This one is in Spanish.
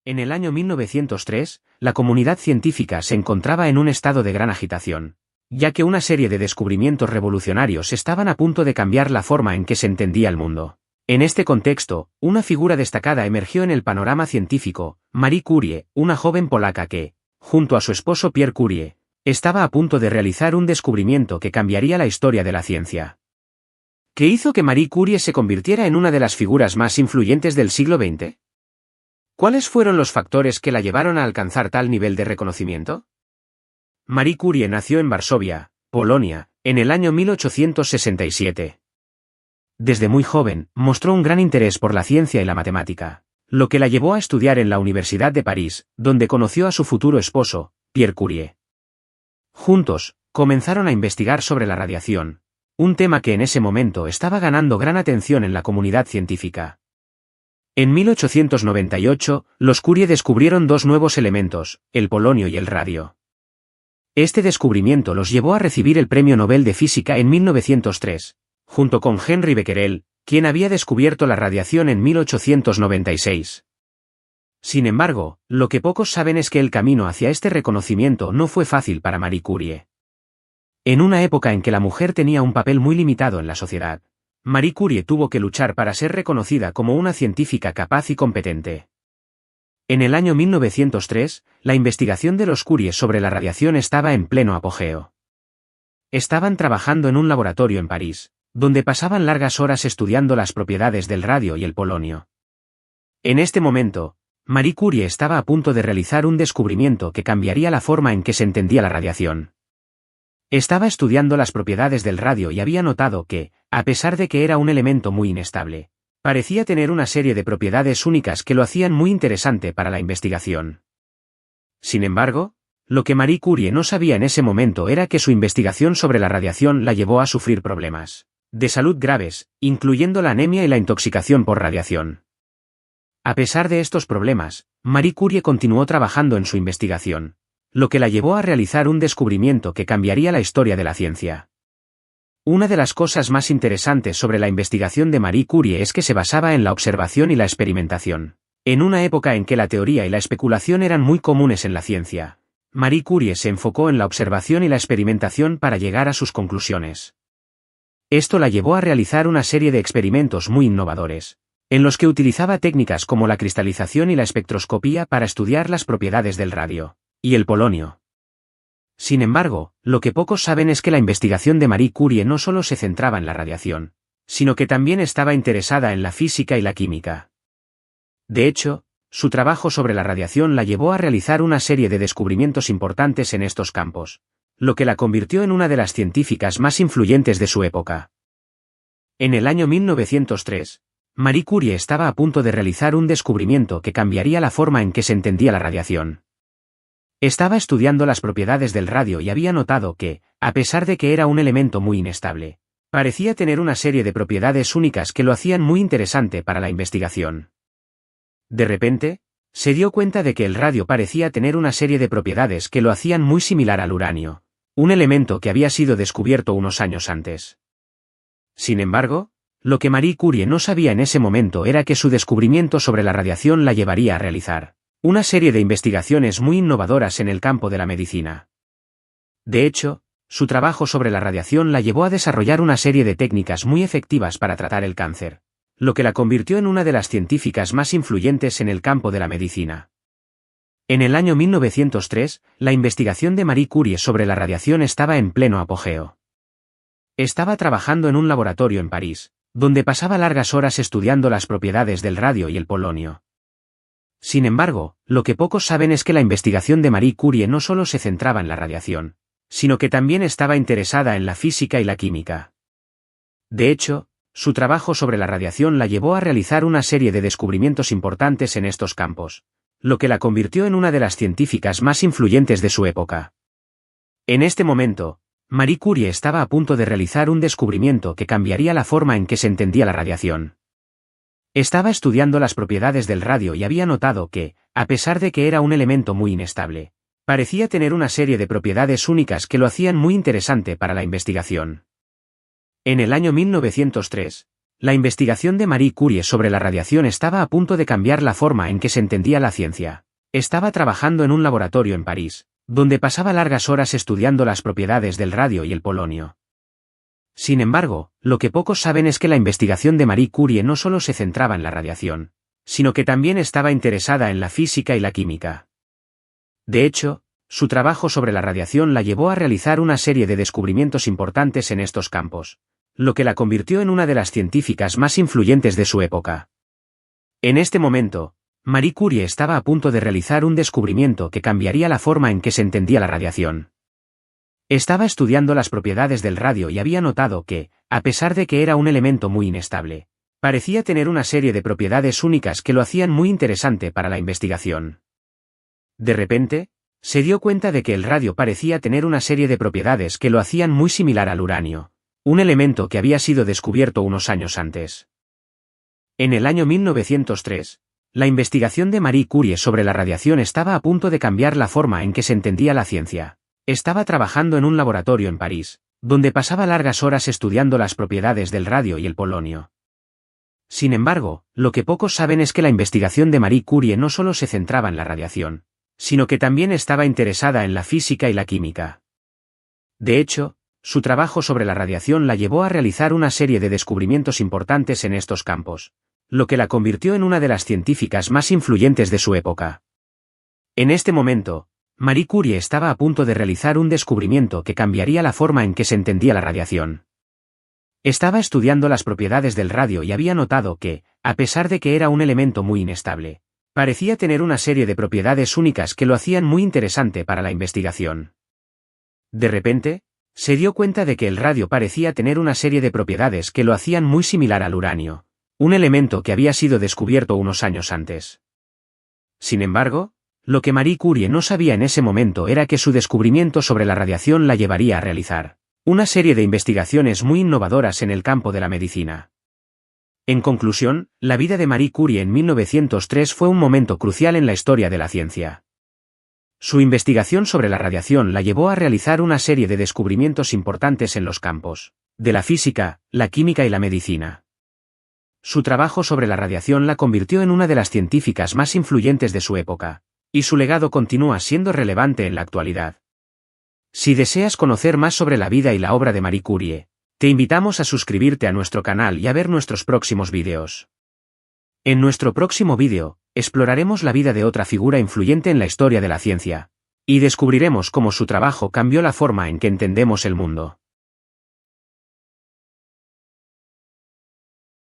En el año 1903, la comunidad científica se encontraba en un estado de gran agitación, ya que una serie de descubrimientos revolucionarios estaban a punto de cambiar la forma en que se entendía el mundo. En este contexto, una figura destacada emergió en el panorama científico, Marie Curie, una joven polaca que, junto a su esposo Pierre Curie, estaba a punto de realizar un descubrimiento que cambiaría la historia de la ciencia. ¿Qué hizo que Marie Curie se convirtiera en una de las figuras más influyentes del siglo XX? ¿Cuáles fueron los factores que la llevaron a alcanzar tal nivel de reconocimiento? Marie Curie nació en Varsovia, Polonia, en el año 1867. Desde muy joven, mostró un gran interés por la ciencia y la matemática, lo que la llevó a estudiar en la Universidad de París, donde conoció a su futuro esposo, Pierre Curie. Juntos, comenzaron a investigar sobre la radiación, un tema que en ese momento estaba ganando gran atención en la comunidad científica. En 1898, los Curie descubrieron dos nuevos elementos, el polonio y el radio. Este descubrimiento los llevó a recibir el Premio Nobel de Física en 1903, junto con Henri Becquerel, quien había descubierto la radiación en 1896. Sin embargo, lo que pocos saben es que el camino hacia este reconocimiento no fue fácil para Marie Curie. En una época en que la mujer tenía un papel muy limitado en la sociedad, Marie Curie tuvo que luchar para ser reconocida como una científica capaz y competente. En el año 1903, la investigación de los Curie sobre la radiación estaba en pleno apogeo. Estaban trabajando en un laboratorio en París, donde pasaban largas horas estudiando las propiedades del radio y el polonio. En este momento, Marie Curie estaba a punto de realizar un descubrimiento que cambiaría la forma en que se entendía la radiación. Estaba estudiando las propiedades del radio y había notado que, a pesar de que era un elemento muy inestable, parecía tener una serie de propiedades únicas que lo hacían muy interesante para la investigación. Sin embargo, lo que Marie Curie no sabía en ese momento era que su investigación sobre la radiación la llevó a sufrir problemas de salud graves, incluyendo la anemia y la intoxicación por radiación. A pesar de estos problemas, Marie Curie continuó trabajando en su investigación, lo que la llevó a realizar un descubrimiento que cambiaría la historia de la ciencia. Una de las cosas más interesantes sobre la investigación de Marie Curie es que se basaba en la observación y la experimentación. En una época en que la teoría y la especulación eran muy comunes en la ciencia, Marie Curie se enfocó en la observación y la experimentación para llegar a sus conclusiones. Esto la llevó a realizar una serie de experimentos muy innovadores, en los que utilizaba técnicas como la cristalización y la espectroscopía para estudiar las propiedades del radio y el polonio. Sin embargo, lo que pocos saben es que la investigación de Marie Curie no solo se centraba en la radiación, sino que también estaba interesada en la física y la química. De hecho, su trabajo sobre la radiación la llevó a realizar una serie de descubrimientos importantes en estos campos, lo que la convirtió en una de las científicas más influyentes de su época. En el año 1903, Marie Curie estaba a punto de realizar un descubrimiento que cambiaría la forma en que se entendía la radiación. Estaba estudiando las propiedades del radio y había notado que, a pesar de que era un elemento muy inestable, parecía tener una serie de propiedades únicas que lo hacían muy interesante para la investigación. De repente, se dio cuenta de que el radio parecía tener una serie de propiedades que lo hacían muy similar al uranio, un elemento que había sido descubierto unos años antes. Sin embargo, lo que Marie Curie no sabía en ese momento era que su descubrimiento sobre la radiación la llevaría a realizar una serie de investigaciones muy innovadoras en el campo de la medicina. De hecho, su trabajo sobre la radiación la llevó a desarrollar una serie de técnicas muy efectivas para tratar el cáncer, lo que la convirtió en una de las científicas más influyentes en el campo de la medicina. En el año 1903, la investigación de Marie Curie sobre la radiación estaba en pleno apogeo. Estaba trabajando en un laboratorio en París, donde pasaba largas horas estudiando las propiedades del radio y el polonio. Sin embargo, lo que pocos saben es que la investigación de Marie Curie no solo se centraba en la radiación, sino que también estaba interesada en la física y la química. De hecho, su trabajo sobre la radiación la llevó a realizar una serie de descubrimientos importantes en estos campos, lo que la convirtió en una de las científicas más influyentes de su época. En este momento, Marie Curie estaba a punto de realizar un descubrimiento que cambiaría la forma en que se entendía la radiación. Estaba estudiando las propiedades del radio y había notado que, a pesar de que era un elemento muy inestable, parecía tener una serie de propiedades únicas que lo hacían muy interesante para la investigación. En el año 1903, la investigación de Marie Curie sobre la radiación estaba a punto de cambiar la forma en que se entendía la ciencia. Estaba trabajando en un laboratorio en París, donde pasaba largas horas estudiando las propiedades del radio y el polonio. Sin embargo, lo que pocos saben es que la investigación de Marie Curie no solo se centraba en la radiación, sino que también estaba interesada en la física y la química. De hecho, su trabajo sobre la radiación la llevó a realizar una serie de descubrimientos importantes en estos campos, lo que la convirtió en una de las científicas más influyentes de su época. En este momento, Marie Curie estaba a punto de realizar un descubrimiento que cambiaría la forma en que se entendía la radiación. Estaba estudiando las propiedades del radio y había notado que, a pesar de que era un elemento muy inestable, parecía tener una serie de propiedades únicas que lo hacían muy interesante para la investigación. De repente, se dio cuenta de que el radio parecía tener una serie de propiedades que lo hacían muy similar al uranio, un elemento que había sido descubierto unos años antes. En el año 1903, la investigación de Marie Curie sobre la radiación estaba a punto de cambiar la forma en que se entendía la ciencia. Estaba trabajando en un laboratorio en París, donde pasaba largas horas estudiando las propiedades del radio y el polonio. Sin embargo, lo que pocos saben es que la investigación de Marie Curie no solo se centraba en la radiación, sino que también estaba interesada en la física y la química. De hecho, su trabajo sobre la radiación la llevó a realizar una serie de descubrimientos importantes en estos campos, lo que la convirtió en una de las científicas más influyentes de su época. En este momento, Marie Curie estaba a punto de realizar un descubrimiento que cambiaría la forma en que se entendía la radiación. Estaba estudiando las propiedades del radio y había notado que, a pesar de que era un elemento muy inestable, parecía tener una serie de propiedades únicas que lo hacían muy interesante para la investigación. De repente, se dio cuenta de que el radio parecía tener una serie de propiedades que lo hacían muy similar al uranio, un elemento que había sido descubierto unos años antes. Sin embargo, lo que Marie Curie no sabía en ese momento era que su descubrimiento sobre la radiación la llevaría a realizar una serie de investigaciones muy innovadoras en el campo de la medicina. En conclusión, la vida de Marie Curie en 1903 fue un momento crucial en la historia de la ciencia. Su investigación sobre la radiación la llevó a realizar una serie de descubrimientos importantes en los campos de la física, la química y la medicina. Su trabajo sobre la radiación la convirtió en una de las científicas más influyentes de su época, y su legado continúa siendo relevante en la actualidad. Si deseas conocer más sobre la vida y la obra de Marie Curie, te invitamos a suscribirte a nuestro canal y a ver nuestros próximos vídeos. En nuestro próximo vídeo, exploraremos la vida de otra figura influyente en la historia de la ciencia, y descubriremos cómo su trabajo cambió la forma en que entendemos el mundo.